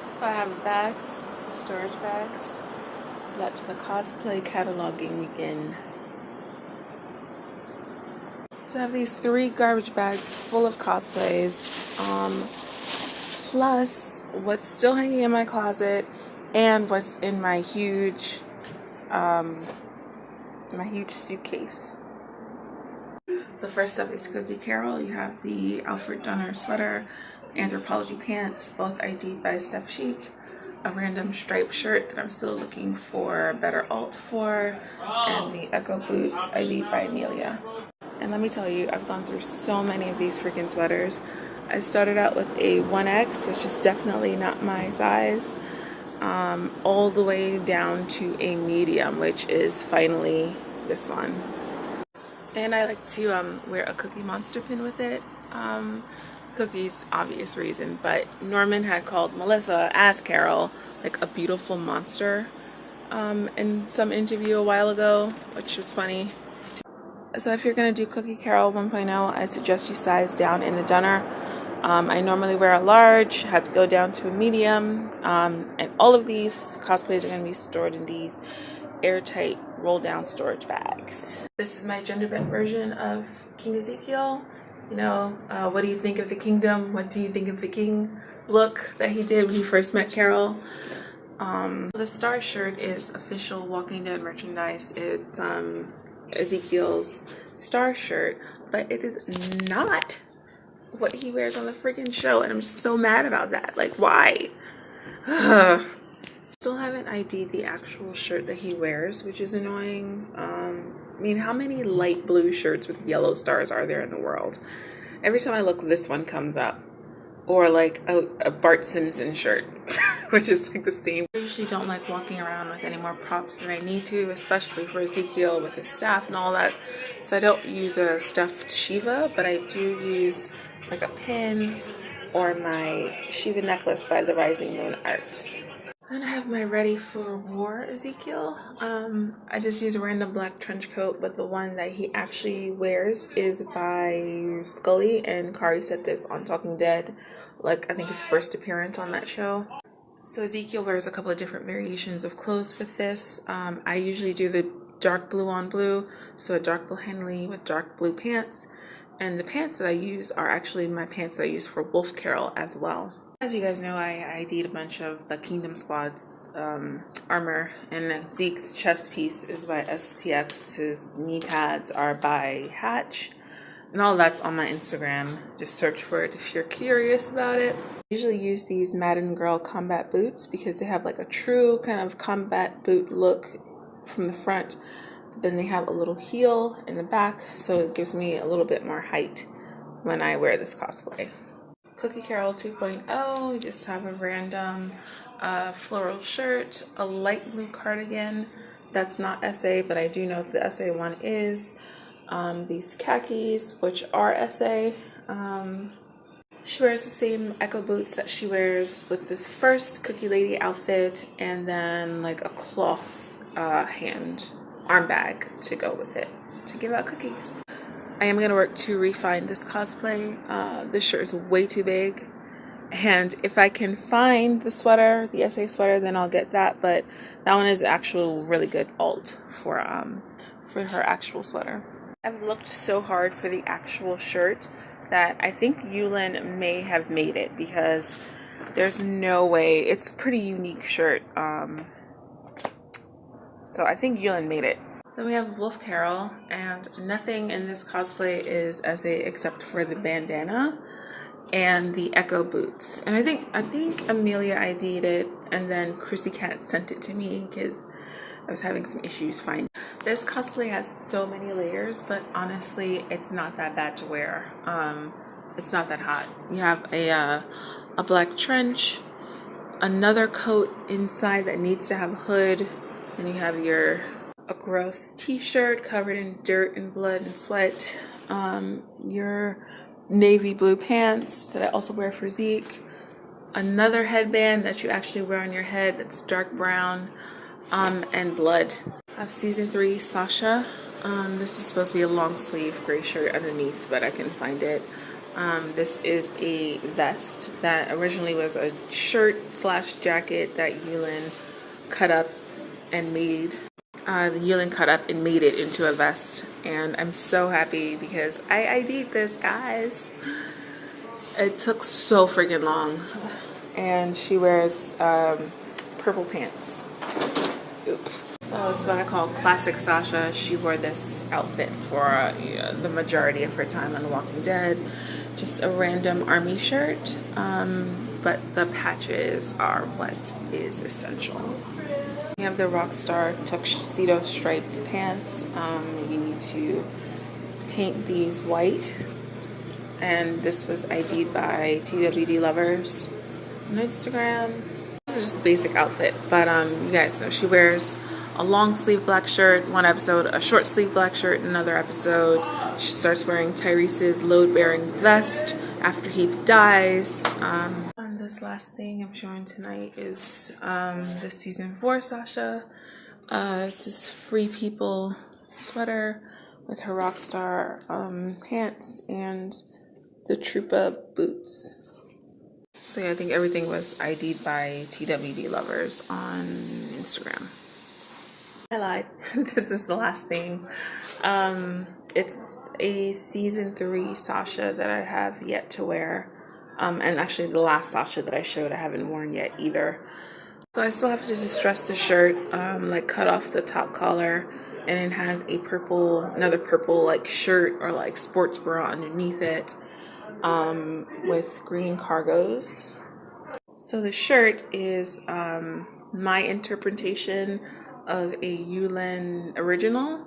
So I have bags, storage bags. Got to the cosplay cataloging weekend. So I have these 3 garbage bags full of cosplays, plus what's still hanging in my closet and what's in my huge suitcase. So first up is Cookie Carol. You have the Alfred Dunner sweater, Anthropology pants, both ID'd by Steph Chic, a random striped shirt that I'm still looking for a better alt for, and the Echo boots ID'd by Amelia. And let me tell you, I've gone through so many of these freaking sweaters. I started out with a 1X, which is definitely not my size, all the way down to a medium, which is finally this one. And I like to wear a Cookie Monster pin with it. Cookie's obvious reason, but Norman had called Melissa as Carol like a beautiful monster in some interview a while ago, which was funny. So if you're going to do Cookie Carol 1.0, I suggest you size down in the Dunner. I normally wear a large, had to go down to a medium, and all of these cosplays are going to be stored in these airtight roll-down storage bags. This is my gender-bent version of King Ezekiel. You know, what do you think of the kingdom? What do you think of the king look that he did when he first met Carol? The star shirt is official Walking Dead merchandise. It's Ezekiel's star shirt, but it is not what he wears on the freaking show, and I'm so mad about that. Like, why? Still haven't ID'd the actual shirt that he wears, which is annoying. I mean, how many light blue shirts with yellow stars are there in the world? Every time I look, this one comes up. Or like a Bart Simpson shirt, which is like the same. I usually don't like walking around with any more props than I need to, especially for Ezekiel with his staff and all that. So I don't use a stuffed Shiva, but I do use like a pin or my Shiva necklace by the Rising Moon Arts. And I have my Ready for War Ezekiel. I just use a random black trench coat, but the one that he actually wears is by Scully, and Kari said this on Talking Dead, like I think his first appearance on that show. So Ezekiel wears a couple of different variations of clothes with this. I usually do the dark blue on blue, so a dark blue Henley with dark blue pants, and the pants that I use are actually my pants that I use for Wolf Carol as well. As you guys know, I ID'd a bunch of the Kingdom Squad's armor, and Zeke's chest piece is by STX, his knee pads are by Hatch, and all that's on my Instagram. Just search for it if you're curious about it. I usually use these Madden Girl combat boots because they have like a true kind of combat boot look from the front, but then they have a little heel in the back, so it gives me a little bit more height when I wear this cosplay. Cookie Carol 2.0, you just have a random floral shirt, a light blue cardigan. That's not SA, but I do know that the SA one is. These khakis, which are SA. She wears the same Echo boots that she wears with this first Cookie Lady outfit, and then like a cloth arm bag to go with it to give out cookies. I am going to work to refine this cosplay. This shirt is way too big. And if I can find the sweater, the SA sweater, then I'll get that. But that one is actual really good alt for her actual sweater. I've looked so hard for the actual shirt that I think Yulin may have made it, because there's no way. It's a pretty unique shirt. So I think Yulin made it. Then we have Wolf Carol, and nothing in this cosplay is SA except for the bandana and the Echo boots. And I think Amelia ID'd it, and then Chrissy Cat sent it to me because I was having some issues finding. This cosplay has so many layers, but honestly, it's not that bad to wear. It's not that hot. You have a black trench, another coat inside that needs to have a hood, and you have a gross t-shirt covered in dirt and blood and sweat, your navy blue pants that I also wear for Zeke, another headband that you actually wear on your head that's dark brown, and blood. I have season 3 Sasha. This is supposed to be a long sleeve gray shirt underneath, but I can find it. This is a vest that originally was a shirt slash jacket that Yulin cut up and made. The Yulin cut up and made it into a vest, and I'm so happy because I ID'd this, guys. It took so freaking long, and she wears purple pants. Oops. So it's what I call classic Sasha. She wore this outfit for the majority of her time on The Walking Dead. Just a random army shirt, but the patches are what is essential. You have the Rockstar tuxedo striped pants. You need to paint these white, and this was ID'd by TWD Lovers on Instagram. This is just a basic outfit, but you guys know she wears a long sleeve black shirt one episode, a short sleeve black shirt another episode. She starts wearing Tyrese's load bearing vest after he dies. And this last thing I'm showing tonight is the season 4 Sasha. It's this Free People sweater with her Rockstar pants and the Troopa boots. So yeah, I think everything was ID'd by TWD Lovers on Instagram. I lied. This is the last thing. It's a season 3 Sasha that I have yet to wear. And actually the last Sasha that I showed I haven't worn yet either. So I still have to distress the shirt, like cut off the top collar, and it has a purple, another purple like shirt or like sports bra underneath it, with green cargos. So the shirt is my interpretation of a Yulin original.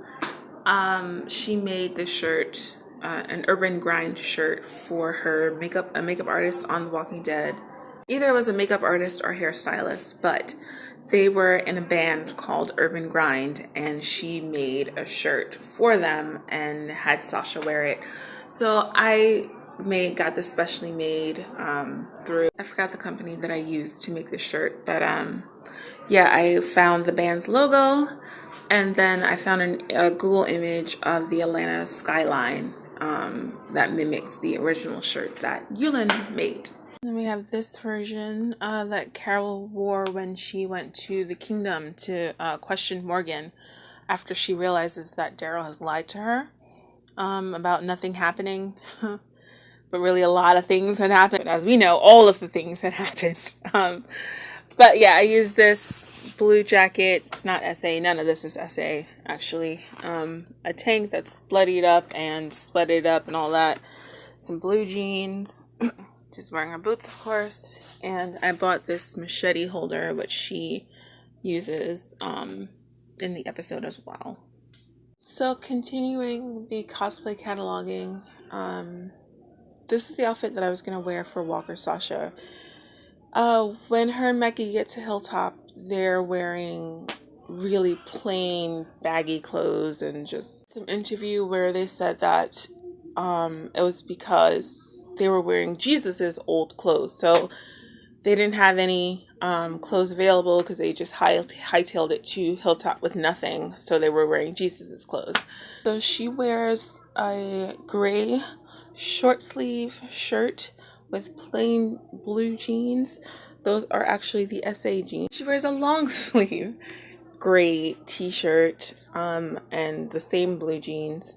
She made the shirt, an urban grind shirt for her makeup artist on The Walking Dead. Either it was a makeup artist or hairstylist, but they were in a band called Urban Grind, and she made a shirt for them and had Sasha wear it. So I got this specially made through, I forgot the company that I used to make this shirt, but yeah, I found the band's logo, and then I found a Google image of the Atlanta skyline that mimics the original shirt that Yulin made. Then we have this version that Carol wore when she went to the kingdom to question Morgan after she realizes that Daryl has lied to her about nothing happening. But really a lot of things had happened. As we know, all of the things had happened. But yeah, I used this blue jacket. It's not SA. None of this is SA, actually. A tank that's bloodied up and splatted up and all that. Some blue jeans. Just wearing her boots, of course. And I bought this machete holder, which she uses in the episode as well. So continuing the cosplay cataloging, this is the outfit that I was going to wear for Walker Sasha. When her and Becky get to Hilltop, they're wearing really plain, baggy clothes, and just some interview where they said that it was because they were wearing Jesus's old clothes. So they didn't have any clothes available because they just hightailed it to Hilltop with nothing. So they were wearing Jesus's clothes. So she wears a gray short sleeve shirt with plain blue jeans. Those are actually the SA jeans. She wears a long sleeve gray t-shirt and the same blue jeans.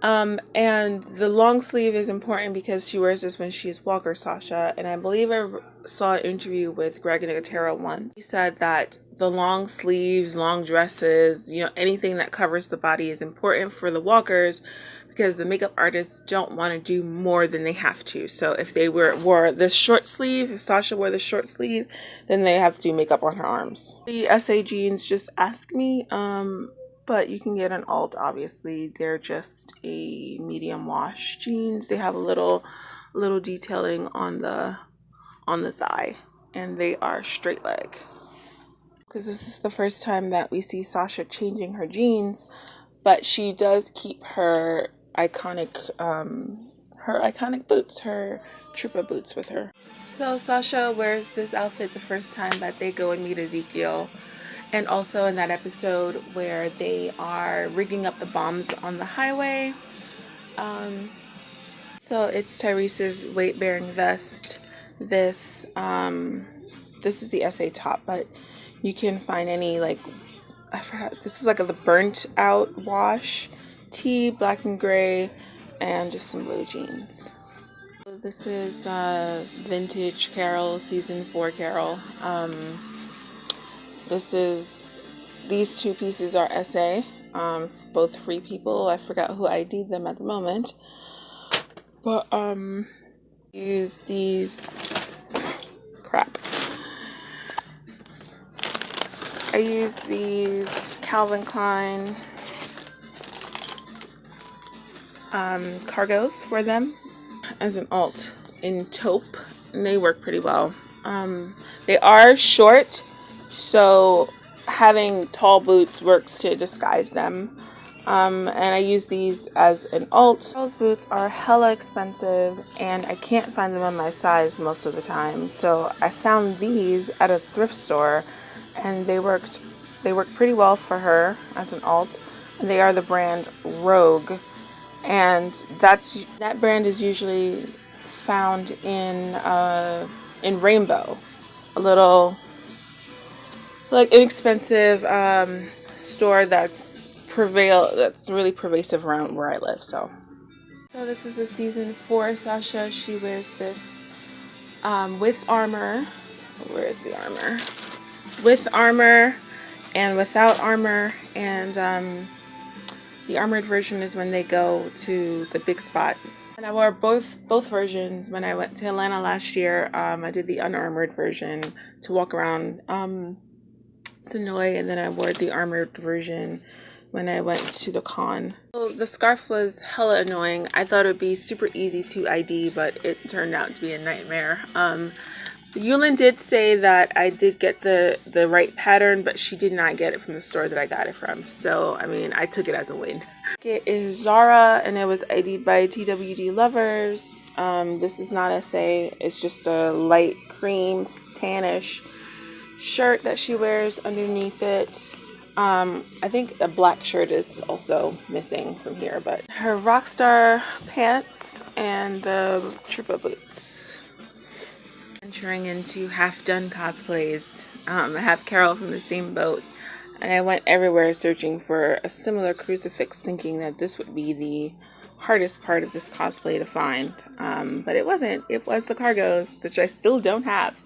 And the long sleeve is important because she wears this when she's Walker Sasha. And I believe I saw an interview with Greg Nicotero once. He said that the long sleeves, long dresses, anything that covers the body is important for the Walkers because the makeup artists don't want to do more than they have to. So if they wore the short sleeve, if Sasha wore the short sleeve, then they have to do makeup on her arms. The SA jeans, just ask me. But you can get an alt, obviously. They're just a medium wash jeans. They have a little detailing on the thigh, and they are straight leg. Because this is the first time that we see Sasha changing her jeans, but she does keep her iconic boots, her Troopa boots with her. So Sasha wears this outfit the first time that they go and meet Ezekiel. And also in that episode where they are rigging up the bombs on the highway. So it's Tyrese's weight-bearing vest. This this is the SA top, but you can find any, like, I forgot, this is like the burnt out wash tee, black and gray, and just some blue jeans. So this is vintage Carol, season 4 Carol. These two pieces are SA. It's both free people. I forgot who ID'd them at the moment. But use these, crap. I use these Calvin Klein cargos for them as an alt in taupe, and they work pretty well. They are short, so having tall boots works to disguise them. And I use these as an alt. Those boots are hella expensive, and I can't find them in my size most of the time. So I found these at a thrift store, and they worked pretty well for her as an alt. And they are the brand Rogue, and that brand is usually found in Rainbow, a little like inexpensive store that's really pervasive around where I live. So this is a season 4 Sasha. She wears this with armor. Where is the armor? With armor and without armor, and the armored version is when they go to the big spot. And I wore both versions when I went to Atlanta last year. I did the unarmored version to walk around Sonoy, and then I wore the armored version when I went to the con. So the scarf was hella annoying. I thought it would be super easy to ID, but it turned out to be a nightmare. Yulin did say that I did get the right pattern, but she did not get it from the store that I got it from. So, I mean, I took it as a win. It is Zara, and it was ID'd by TWD Lovers. This is not SA. It's just a light cream, tannish shirt that she wears underneath it. I think a black shirt is also missing from here, but her Rockstar pants and the Troopa boots. Venturing into half-done cosplays. I have Carol from the same boat, and I went everywhere searching for a similar crucifix, thinking that this would be the hardest part of this cosplay to find, but it wasn't. It was the cargos, which I still don't have.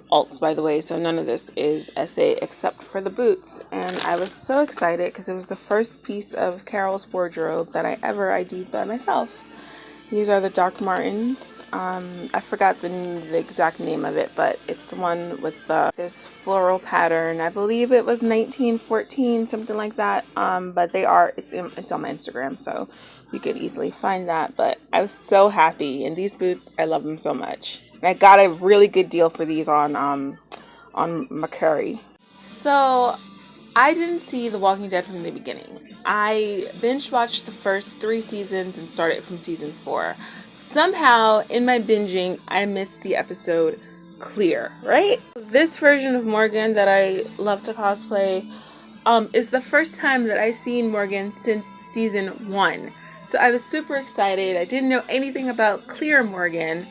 Alts, by the way, so none of this is SA except for the boots, and I was so excited because it was the first piece of Carol's wardrobe that I ever ID'd by myself. These are the Doc Martens. I forgot the exact name of it, but it's the one with this floral pattern. I believe it was 1914, something like that. But it's on my Instagram, so you could easily find that. But I was so happy, and these boots, I love them so much. And I got a really good deal for these on Mercari. So I didn't see The Walking Dead from the beginning. I binge watched the first 3 seasons and started from season 4. Somehow, in my binging, I missed the episode Clear, right? This version of Morgan that I love to cosplay is the first time that I've seen Morgan since season 1. So I was super excited. I didn't know anything about Clear Morgan.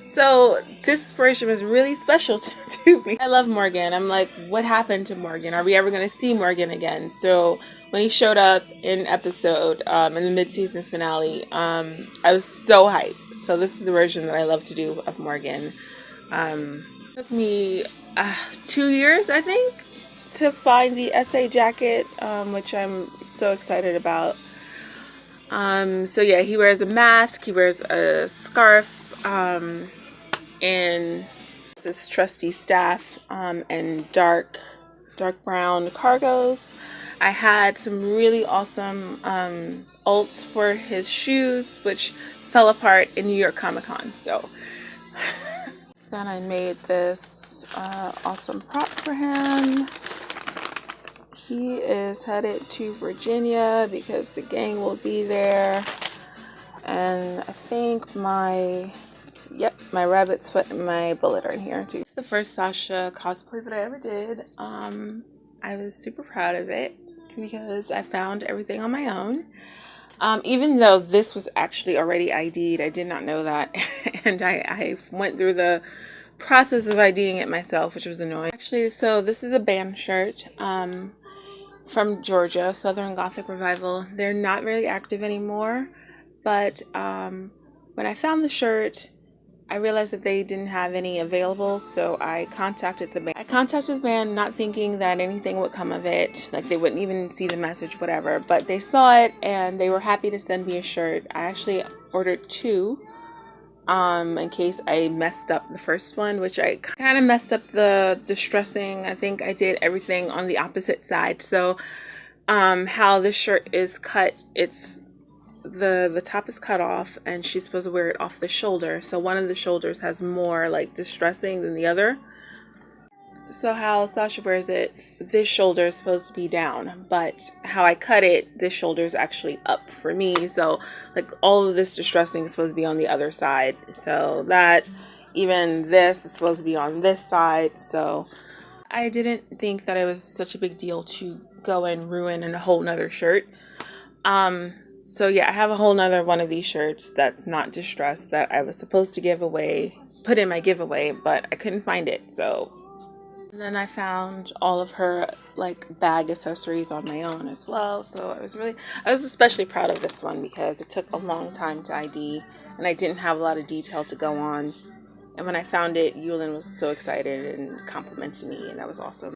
So this version was really special to me. I love Morgan. I'm like, what happened to Morgan? Are we ever going to see Morgan again? So when he showed up in episode, in the mid-season finale, I was so hyped. So this is the version that I love to do of Morgan. It took me 2 years, I think, to find the SA jacket, which I'm so excited about. So yeah, he wears a mask, he wears a scarf, and this trusty staff, and dark brown cargos. I had some really awesome alts for his shoes, which fell apart in New York Comic Con. So then I made this awesome prop for him. He is headed to Virginia because the gang will be there. And I think my rabbit's foot and my bullet are in here too. It's the first Sasha cosplay that I ever did. I was super proud of it because I found everything on my own. Even though this was actually already ID'd, I did not know that. And I went through the process of IDing it myself, which was annoying. Actually, so this is a band shirt from Georgia, Southern Gothic Revival. They're not really active anymore, but when I found the shirt, I realized that they didn't have any available, so I contacted the band. I contacted the band not thinking that anything would come of it, like they wouldn't even see the message, whatever, but they saw it and they were happy to send me a shirt. I actually ordered two in case I messed up the first one, which I kind of messed up the distressing. I think I did everything on the opposite side. So how this shirt is cut, it's the top is cut off and she's supposed to wear it off the shoulder, so one of the shoulders has more like distressing than the other. So how Sasha wears it, this shoulder is supposed to be down, but how I cut it, this shoulder is actually up for me, so like all of this distressing is supposed to be on the other side, so that even this is supposed to be on this side. So I didn't think that it was such a big deal to go and ruin a whole nother shirt. So yeah, I have a whole nother one of these shirts that's not distressed that I was supposed to give away, put in my giveaway, but I couldn't find it. So and then I found all of her like bag accessories on my own as well. So I was especially proud of this one because it took a long time to ID and I didn't have a lot of detail to go on. And when I found it, Yulin was so excited and complimented me, and that was awesome.